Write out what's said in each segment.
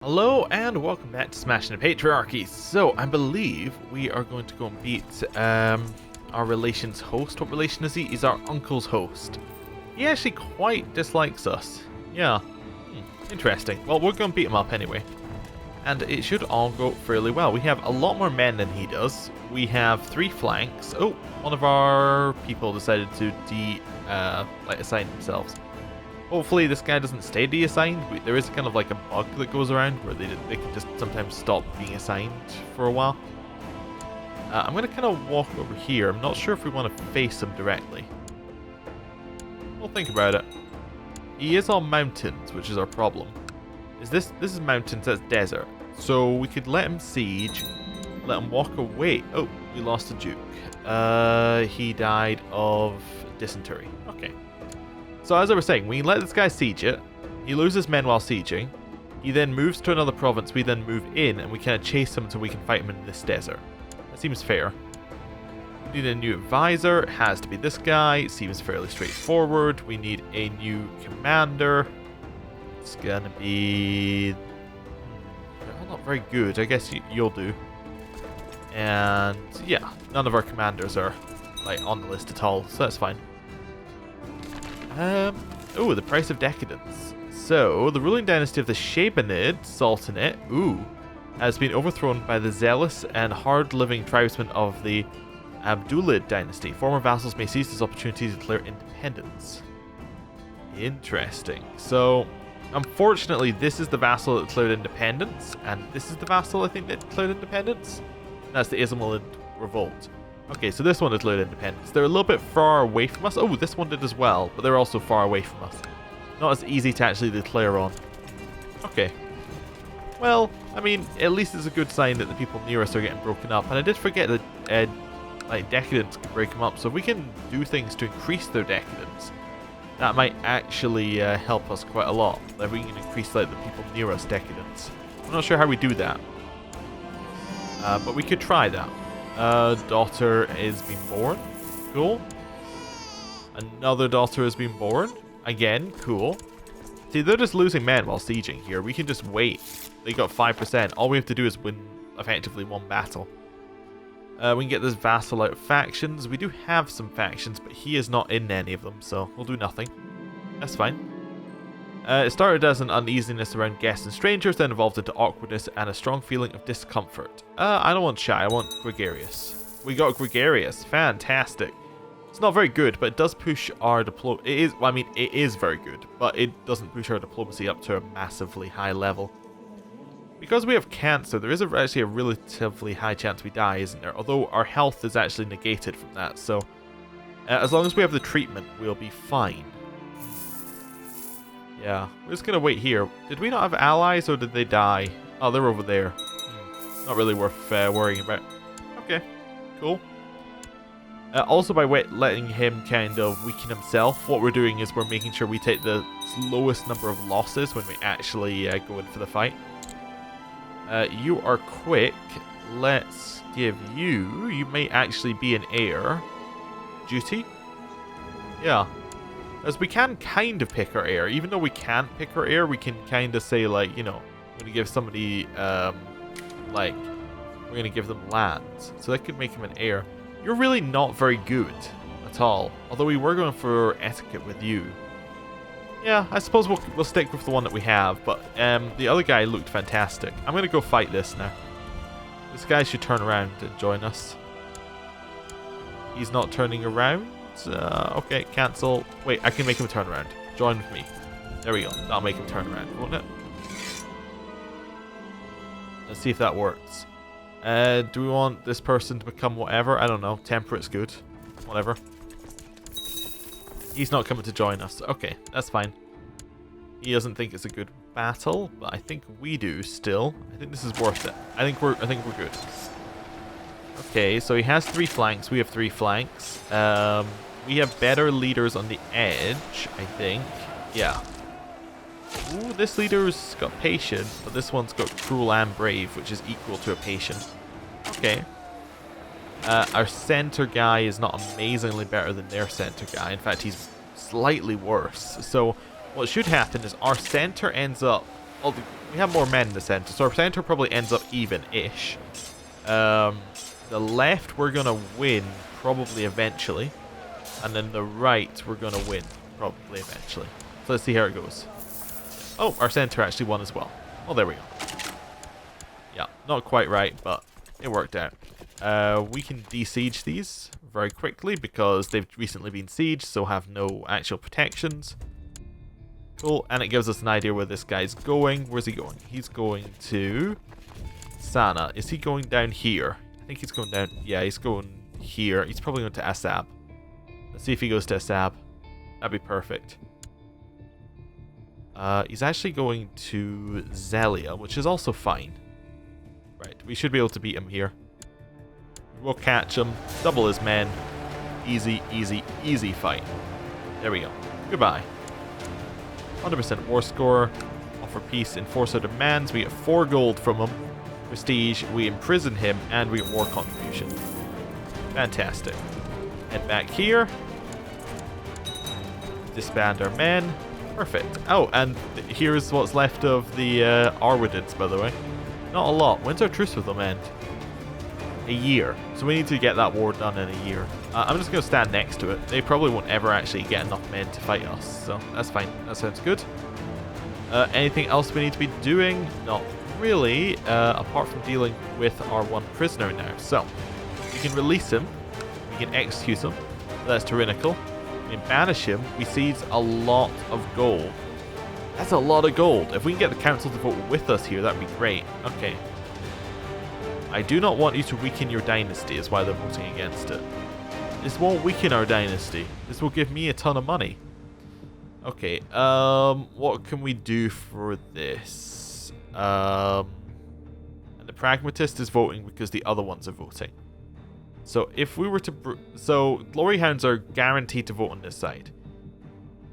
Hello and welcome back to Smashing the Patriarchy. So I believe we are going to go and beat our relation's host. What relation is he? He's our uncle's host. He actually quite dislikes us. Yeah. Interesting. Well, we're going to beat him up anyway. And it should all go fairly well. We have a lot more men than he does. We have 3 flanks. Oh, one of our people decided to assign themselves. Hopefully this guy doesn't stay de-assigned. There is kind of like a bug that goes around where they can just sometimes stop being assigned for a while. I'm going to kind of walk over here. I'm not sure if we want to face him directly. We'll think about it. He is on mountains, which is our problem. This is mountains, that's desert. So we could let him siege, let him walk away. Oh, we lost a duke. He died of dysentery. Okay. So as I was saying, we let this guy siege it. He loses men while sieging. He then moves to another province. We then move in and we kind of chase him until we can fight him in this desert. That seems fair. We need a new advisor. It has to be this guy. Seems fairly straightforward. We need a new commander. It's gonna be... well, not very good. I guess you'll do. And yeah, none of our commanders are like on the list at all, so that's fine. Oh, the price of decadence. So, the ruling dynasty of the Shabanid Sultanate, has been overthrown by the zealous and hard-living tribesmen of the Abdulid dynasty. Former vassals may seize this opportunity to declare independence. Interesting. So, unfortunately, this is the vassal that declared independence, and this is the vassal, I think, that declared independence. That's the Ismailid Revolt. Okay, so this one declared independence. They're a little bit far away from us. Oh, this one did as well, but they're also far away from us. Not as easy to actually declare on. Okay. Well, I mean, at least it's a good sign that the people near us are getting broken up. And I did forget that, like, decadence can break them up. So if we can do things to increase their decadence, that might actually help us quite a lot. Like, we can increase, like, the people near us decadence. I'm not sure how we do that. But we could try that. Daughter has been born. Cool. Another daughter has been born. Again, cool. See, they're just losing men while sieging here. We can just wait. They got 5%. All we have to do is win effectively one battle. We can get this vassal out of factions. We do have some factions, but he is not in any of them, so we'll do nothing. That's fine. It started as an uneasiness around guests and strangers, then evolved into awkwardness and a strong feeling of discomfort. I don't want shy, I want gregarious. We got gregarious. Fantastic. It's not very good, but it does push our diplomacy. It is, well, I mean, it is very good, but it doesn't push our diplomacy up to a massively high level. Because we have cancer, there is actually a relatively high chance we die, isn't there? Although our health is actually negated from that, so as long as we have the treatment, we'll be fine. Yeah, we're just gonna wait here. Did we not have allies, or did they die? Oh, they're over there. Not really worth worrying about. Okay, cool. Also, by letting him kind of weaken himself, what we're doing is we're making sure we take the lowest number of losses when we actually go in for the fight. You are quick. Let's give you... You may actually be an heir. Duty? Yeah. As we can kind of pick our heir. Even though we can't pick our heir, we can kind of say, like, you know, we're going to give somebody, like, we're going to give them lands. So that could make him an heir. You're really not very good at all. Although we were going for etiquette with you. Yeah, I suppose we'll stick with the one that we have. But the other guy looked fantastic. I'm going to go fight this now. This guy should turn around and join us. He's not turning around. Okay, cancel. Wait, I can make him turn around. Join with me. There we go. That'll make him turn around, won't it? Let's see if that works. Do we want this person to become whatever? I don't know. Temperate's good. Whatever. He's not coming to join us. Okay, that's fine. He doesn't think it's a good battle, but I think we do still. I think this is worth it. I think we're good. Okay, so he has 3 flanks. We have 3 flanks. We have better leaders on the edge, I think. Yeah. Ooh, this leader's got patient, but this one's got cruel and brave, which is equal to a patient. Okay. Our center guy is not amazingly better than their center guy. In fact, he's slightly worse. So what should happen is our center ends up we have more men in the center, so our center probably ends up even-ish. The left we're gonna win probably eventually, and then the right we're gonna win probably eventually. So let's see how it goes. Oh, our center actually won as well. Oh, there we go. Yeah, not quite right, but it worked out. We can de-siege these very quickly because they've recently been sieged, so have no actual protections. Cool, and it gives us an idea where this guy's going. Where's he going? He's going to Sana. Is he going down here? I think he's going down. Yeah, he's going here. He's probably going to Assab. Let's see if he goes to Assab. That'd be perfect. He's actually going to Zelia, which is also fine. Right, we should be able to beat him here. We'll catch him, double his men. Easy, easy, easy fight. There we go. Goodbye. 100% war score. Offer peace, enforce our demands. We get 4 gold from him. Prestige, we imprison him, and we get war contribution. Fantastic. Head back here. Disband our men. Perfect. Oh, and here's what's left of the Arwadids, by the way. Not a lot. When's our truce with them end? A year. So we need to get that war done in a year. I'm just going to stand next to it. They probably won't ever actually get enough men to fight us. So that's fine. That sounds good. Anything else we need to be doing? Not really. Apart from dealing with our one prisoner now. So we can release him. We can execute him. That's tyrannical. We can banish him. We seize a lot of gold. That's a lot of gold. If we can get the council to vote with us here, that'd be great. Okay. I do not want you to weaken your dynasty, is why they're voting against it. This won't weaken our dynasty. This will give me a ton of money. Okay, what can we do for this? And the pragmatist is voting because the other ones are voting. So if we were to... So glory hounds are guaranteed to vote on this side.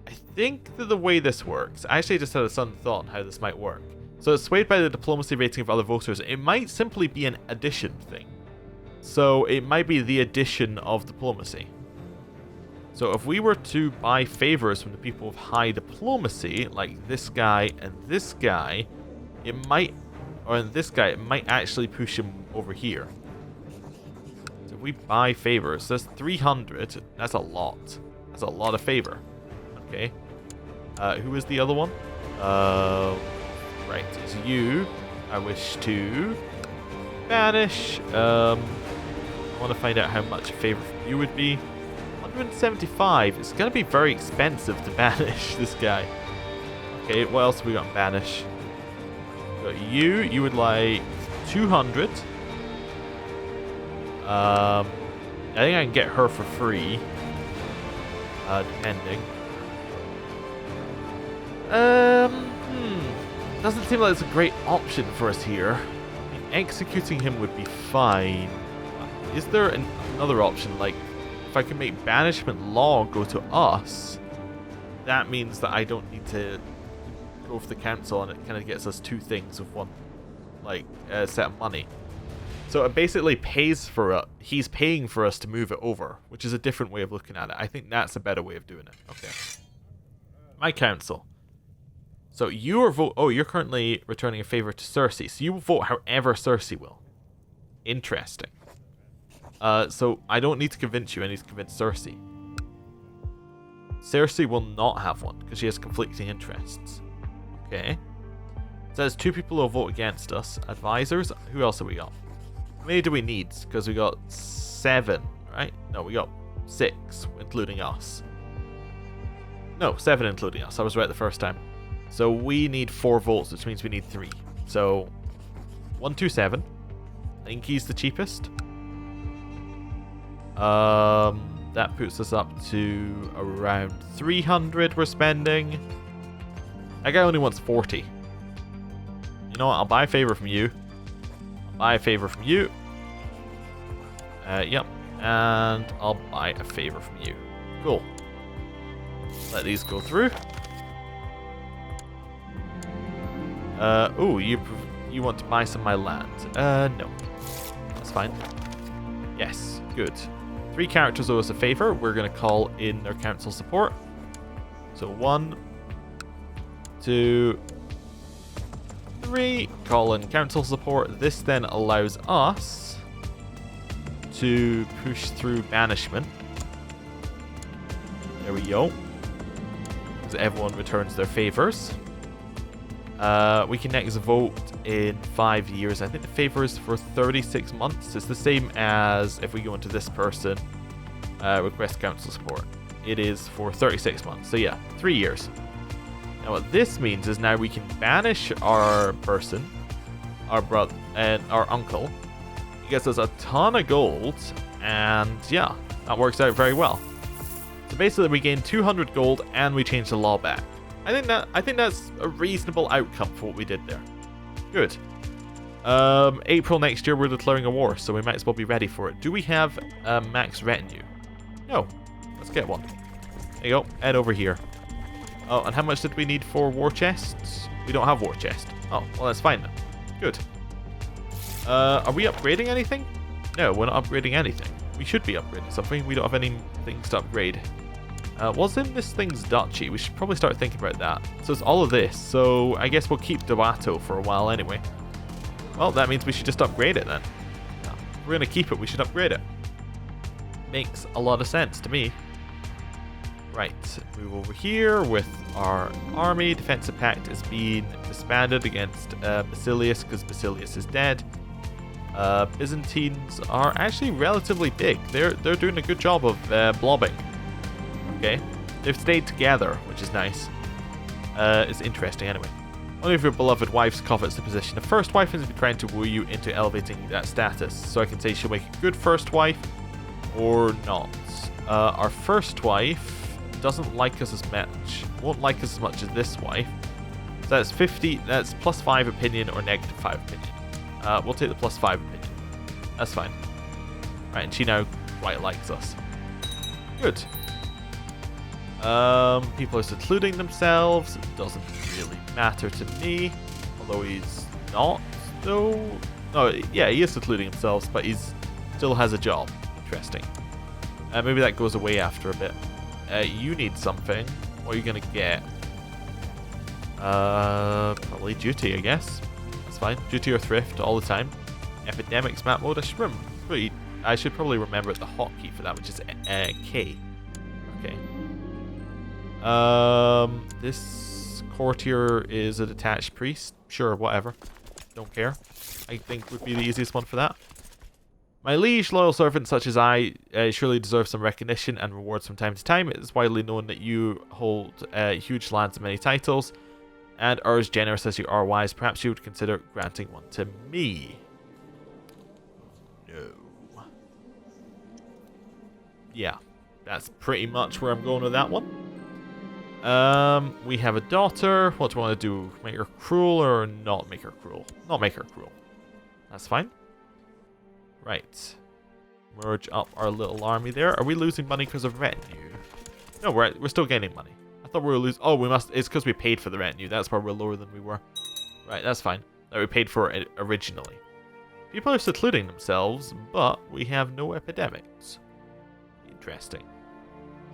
I think that the way this works... I actually just had a sudden thought on how this might work. So it's swayed by the diplomacy rating of other voters. It might simply be an addition thing. So it might be the addition of diplomacy. So if we were to buy favors from the people of high diplomacy, like this guy and this guy, it might... Or this guy, it might actually push him over here. So if we buy favors, that's 300. That's a lot. That's a lot of favor. Okay. Who is the other one? Right, it's you. I wish to banish. I want to find out how much a favor from you would be. 175. It's going to be very expensive to banish this guy. Okay, what else have we got in banish? We got you. You would like 200. I think I can get her for free. Depending. Doesn't seem like it's a great option for us here. I mean, executing him would be fine. Is there another option? Like, if I can make banishment law go to us, that means that I don't need to go for the council, and it kind of gets us 2 things with one, like, set of money. So it basically pays for it. He's paying for us to move it over, which is a different way of looking at it. I think that's a better way of doing it. Okay. My council. So you are you're currently returning a favor to Cersei. So you will vote however Cersei will. Interesting. So I don't need to convince you. I need to convince Cersei. Cersei will not have one because she has conflicting interests. Okay. It says 2 people will vote against us. Advisors. Who else have we got? How many do we need? Because we got 7, right? No, we got 6, including us. No, 7 including us. I was right the first time. So we need 4 votes, which means we need 3. So 127. I think he's the cheapest. That puts us up to around 300 we're spending. That guy only wants 40. You know what? I'll buy a favor from you. I'll buy a favor from you. Yep. And I'll buy a favor from you. Cool. Let these go through. Oh, you want to buy some of my land? No. That's fine. Yes, good. 3 characters owe us a favor. We're going to call in their council support. So 1, 2, 3. Call in council support. This then allows us to push through banishment. There we go. Because everyone returns their favors. We can next vote in 5 years. I think the favor is for 36 months. It's the same as if we go into this person, request council support. It is for 36 months. So yeah, 3 years. Now what this means is now we can banish our person, our brother, and our uncle. It gets us a ton of gold, and yeah, that works out very well. So basically we gain 200 gold and we change the law back. I think that's a reasonable outcome for what we did there. Good. April next year we're declaring a war, so we might as well be ready for it. Do we have a max retinue? No. Let's get one. There you go. Head over here. Oh, and how much did we need for war chests? We don't have war chest. Oh, well that's fine then. Good. Are we upgrading anything? No, we're not upgrading anything. We should be upgrading something. We don't have any things to upgrade. What's in this thing's duchy? We should probably start thinking about that. So it's all of this. So I guess we'll keep Duato for a while anyway. Well, that means we should just upgrade it then. Yeah, we're going to keep it. We should upgrade it. Makes a lot of sense to me. Right, move over here with our army. Defensive pact is being disbanded against Basilius because Basilius is dead. Byzantines are actually relatively big. They're doing a good job of blobbing. Okay, they've stayed together, which is nice. It's interesting anyway. One of your beloved wives covets the position of first wife and has been trying to woo you into elevating that status. So I can say she'll make a good first wife or not. Our first wife doesn't like us as much. Won't like us as much as this wife. So that's 50. That's +5 opinion or -5 opinion. We'll take the +5 opinion. That's fine. Right, and she now quite likes us. Good. People are secluding themselves. It doesn't really matter to me. Although he's not, though. No, yeah, he is secluding himself, but he's still has a job. Interesting. Maybe that goes away after a bit. You need something. What are you going to get? Probably duty, I guess. That's fine. Duty or thrift all the time. Epidemics map mode. I should probably remember the hotkey for that, which is K. Okay. This courtier is a detached priest. Sure, whatever. Don't care. I think would be the easiest one for that. My liege, loyal servant such as I surely deserve some recognition and rewards from time to time. It is widely known that you hold huge lands and many titles, and are as generous as you are wise. Perhaps you would consider granting one to me. No. Yeah, that's pretty much where I'm going with that one. We have a daughter. What do we want to do? Make her cruel or not make her cruel? Not make her cruel. That's fine. Right. Merge up our little army there. Are we losing money because of retinue? No, we're still gaining money. I thought we were losing... Oh, we must... It's because we paid for the retinue. That's why we're lower than we were. Right, that's fine. That we paid for it originally. People are secluding themselves, but we have no epidemics. Interesting.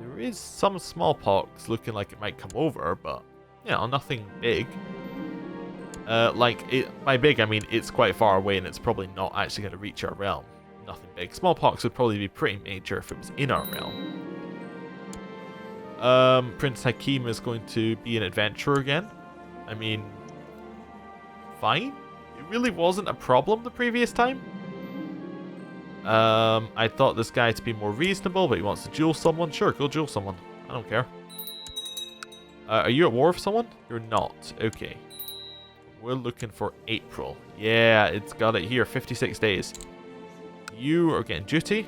There is some smallpox looking like it might come over, but, you know, nothing big. By big, I mean it's quite far away and it's probably not actually going to reach our realm. Nothing big. Smallpox would probably be pretty major if it was in our realm. Prince Hakim is going to be an adventurer again. I mean, fine. It really wasn't a problem the previous time. I thought this guy to be more reasonable, but he wants to duel someone. Sure, go duel someone. I don't care. Are you at war with someone? You're not. Okay. We're looking for April. Yeah, it's got it here. 56 days. You are getting duty,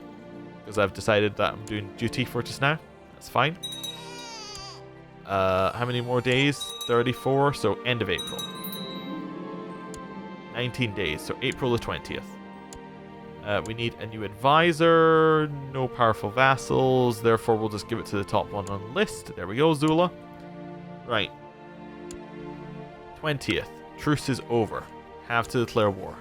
because I've decided that I'm doing duty for just now. That's fine. How many more days? 34, so end of April. 19 days, so April the 20th. We need a new advisor. No powerful vassals, therefore we'll just give it to the top one on the list. There we go, Zula. Right. 20th. Truce is over. Have to declare war.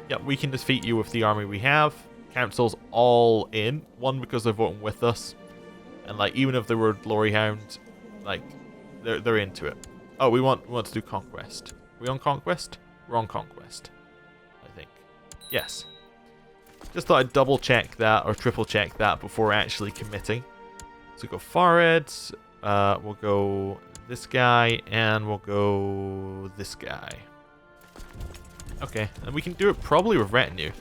Yep, we can defeat you with the army we have. Council's all in. One, because they're voting with us. And, like, even if they were Glory Hound, like, they're into it. Oh, we want to do conquest. We on conquest? We're on conquest, I think. Yes. Just thought I'd double check that or triple check that before actually committing. So go Farid, we'll go this guy, and we'll go this guy. Okay, and we can do it probably with retinue.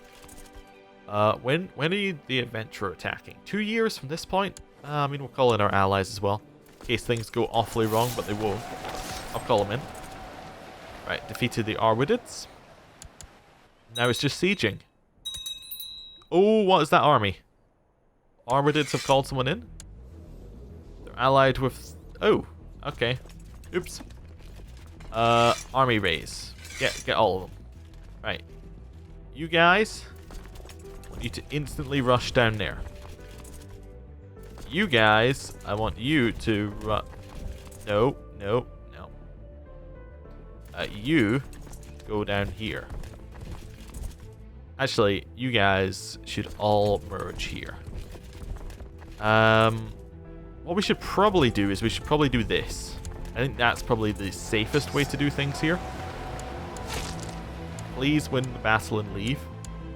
When are the adventurer attacking? 2 years from this point? I mean, we'll call in our allies as well. In case things go awfully wrong, but they won't. I'll call them in. Right, defeated the Arwidids. Now it's just sieging. Oh, what is that army? Arwidids have called someone in? They're allied with... Oh, okay. Oops. Army raise. Get all of them. Right. You guys... I want you to instantly rush down there. You guys, I want you to no. You go down here. Actually, you guys should all merge here. What we should probably do is we should probably do this. I think that's probably the safest way to do things here. Please win the battle and leave.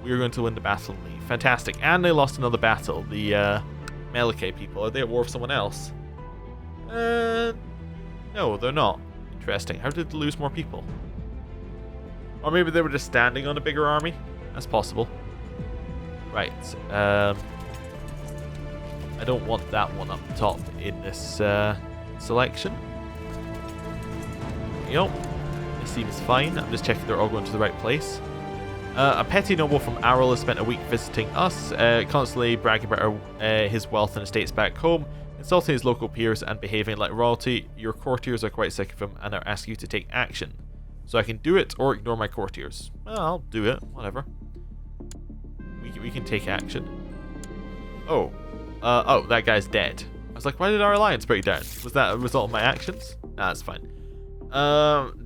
We are going to win the battle and leave. Fantastic. And they lost another battle. The Melike people. Are they at war with someone else? No, they're not. Interesting. How did they lose more people? Or maybe they were just standing on a bigger army? That's possible. Right. I don't want that one up top in this selection. Yep. It seems fine. I'm just checking they're all going to the right place. A petty noble from Aral has spent a week visiting us, constantly bragging about his wealth and estates back home, insulting his local peers and behaving like royalty. Your courtiers are quite sick of him and are asking you to take action. So I can do it or ignore my courtiers. Well, I'll do it. Whatever. We can take action. Oh. Oh, that guy's dead. I was like, why did our alliance break down? Was that a result of my actions? Nah, that's fine.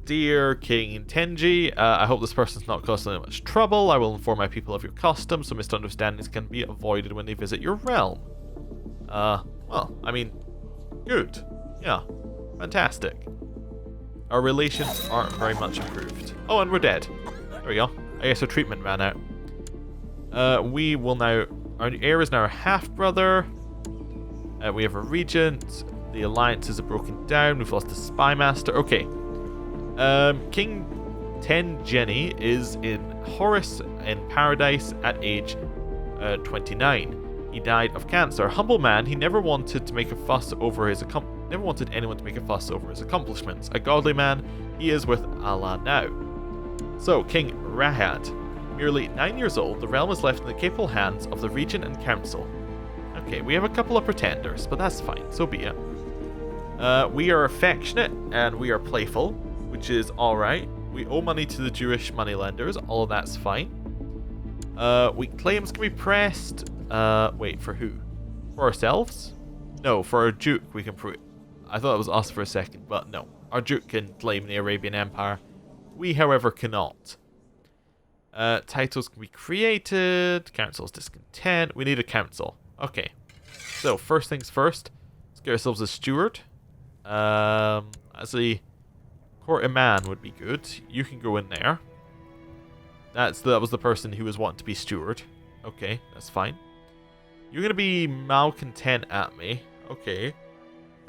Dear King Tenji, I hope this person's not causing you much trouble. I will inform my people of your customs so misunderstandings can be avoided when they visit your realm. Well, I mean, good. Yeah, fantastic. Our relations aren't very much improved. Oh, and we're dead. There we go. I guess our treatment ran out. We will now... Our heir is now a half-brother. We have a regent. The alliances are broken down. We've lost a spy master. Okay. King Tenjeni is in Horus in paradise at age 29. He died of cancer. A humble man, he never wanted to make a fuss over his never wanted anyone to make a fuss over his accomplishments. A godly man, he is with Allah now. So, King Rahad, merely 9 years old, the realm is left in the capable hands of the regent and council. Okay, we have a couple of pretenders, but that's fine. So be it. We are affectionate and we are playful, which is alright. We owe money to the Jewish moneylenders. All of that's fine. Weak claims can be pressed. Wait, for who? For ourselves? No, for our Duke we can prove it. I thought it was us for a second, but no. Our Duke can claim the Arabian Empire. We, however, cannot. Titles can be created. Council's discontent. We need a council. Okay. So, first things first. Let's get ourselves a steward. Actually, Court Iman would be good. You can go in there. That was the person who was wanting to be steward. Okay, that's fine. You're going to be malcontent at me. Okay.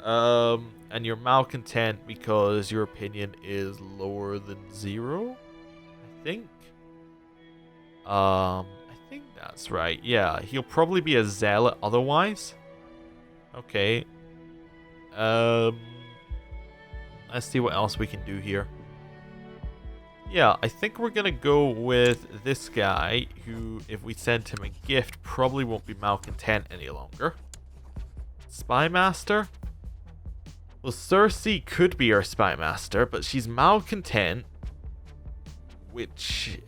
And you're malcontent because your opinion is lower than 0, I think. I think that's right. Yeah, he'll probably be a zealot otherwise. Okay. Let's see what else we can do here. Yeah, I think we're gonna go with this guy, who, if we send him a gift, probably won't be malcontent any longer. Spy Master? Well, Cersei could be our Spy Master, but she's malcontent, which...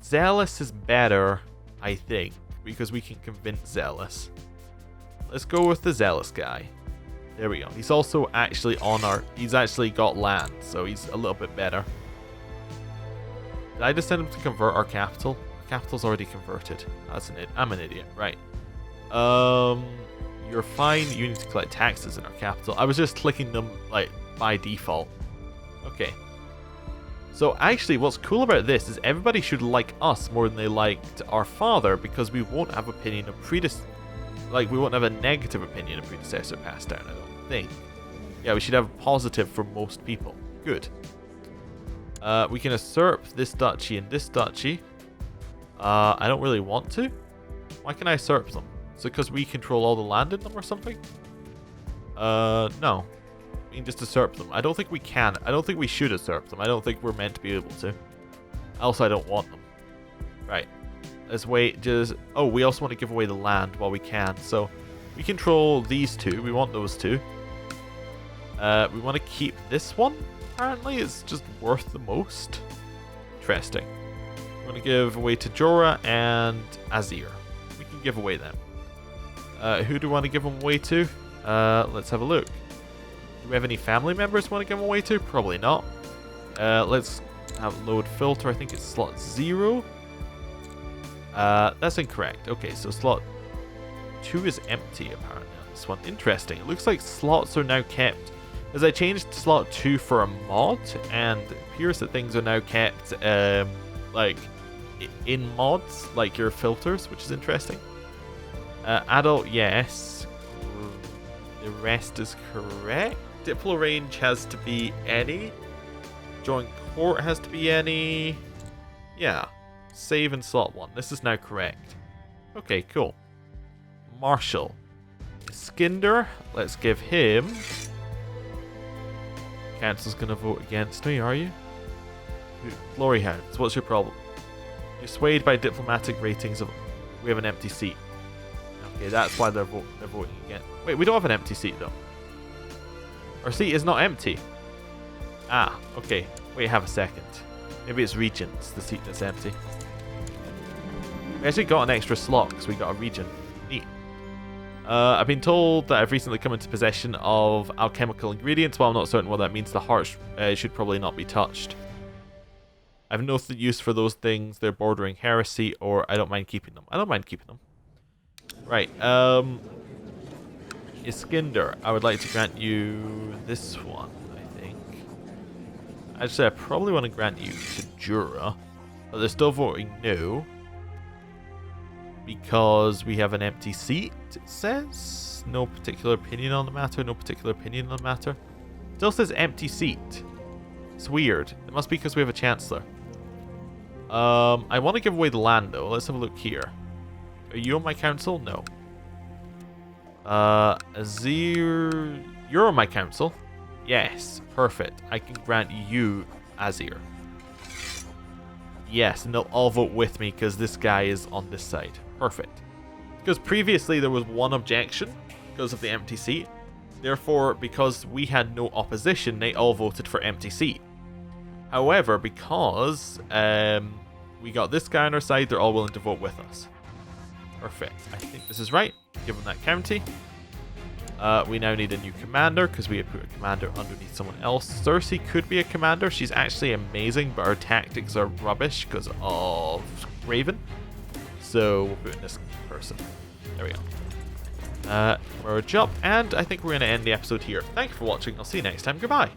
Zealous is better, I think, because we can convince Zealous. Let's go with the Zealous guy. There we go. He's also actually on our... He's actually got land, so he's a little bit better. Did I just send him to convert our capital? Our capital's already converted. I'm an idiot. Right. You're fine. You need to collect taxes in our capital. I was just clicking them, like, by default. Okay. So actually, what's cool about this is everybody should like us more than they liked our father, because we won't have opinion of we won't have a negative opinion of predecessor passed down, I don't think. Yeah, we should have a positive for most people. Good. We can usurp this duchy and this duchy. I don't really want to. Why can I usurp them? Is it because we control all the land in them or something? No. We can just usurp them. I don't think we can. I don't think we should usurp them. I don't think we're meant to be able to. Else I don't want them. Right. Let's wait. Oh, we also want to give away the land while we can. So we control these two. We want those two. We want to keep this one. Apparently, it's just worth the most. Interesting. We're going to give away to Jorah and Azir. We can give away them. Who do we want to give them away to? Let's have a look. Do we have any family members we want to give them away to? Probably not. Let's have load filter. I think it's slot 0. That's incorrect. Okay, so slot 2 is empty apparently on this one. Interesting. It looks like slots are now kept. As I changed slot 2 for a mod, and it appears that things are now kept like in mods, like your filters, which is interesting. Adult, yes. The rest is correct. Diplo range has to be any. Join court has to be any. Yeah. Save in slot 1. This is now correct. Okay, cool. Marshal. Skinder. Let's give him. Council's gonna vote against me, are you? Glory Hounds, what's your problem? You're swayed by diplomatic ratings of. We have an empty seat. Okay, that's why they're voting again. Wait, we don't have an empty seat though. Our seat is not empty. Ah, okay. Wait, have a second. Maybe it's Regents, the seat that's empty. We actually got an extra slot because we got a Regent. Neat. I've been told that I've recently come into possession of alchemical ingredients. While I'm not certain what that means, the heart should probably not be touched. I've no use for those things. They're bordering heresy, or I don't mind keeping them. I don't mind keeping them. Right. Iskinder, I would like to grant you this one, I think. Actually, I probably want to grant you to Jura, but they're still voting no. Because we have an empty seat, it says. No particular opinion on the matter, no particular opinion on the matter. Still says empty seat. It's weird. It must be because we have a Chancellor. I want to give away the land, though. Let's have a look here. Are you on my council? No. Azir... You're on my council? Yes. Perfect. I can grant you Azir. Yes, and they'll all vote with me because this guy is on this side. Perfect. Because previously there was one objection because of the empty seat. Therefore, because we had no opposition, they all voted for empty seat. However, because we got this guy on our side, they're all willing to vote with us. Perfect. I think this is right. Give them that county. We now need a new commander because we had put a commander underneath someone else. Cersei could be a commander. She's actually amazing, but her tactics are rubbish because of Raven. So we'll put in this person. There we go. Merge up, and I think we're going to end the episode here. Thank you for watching. I'll see you next time. Goodbye.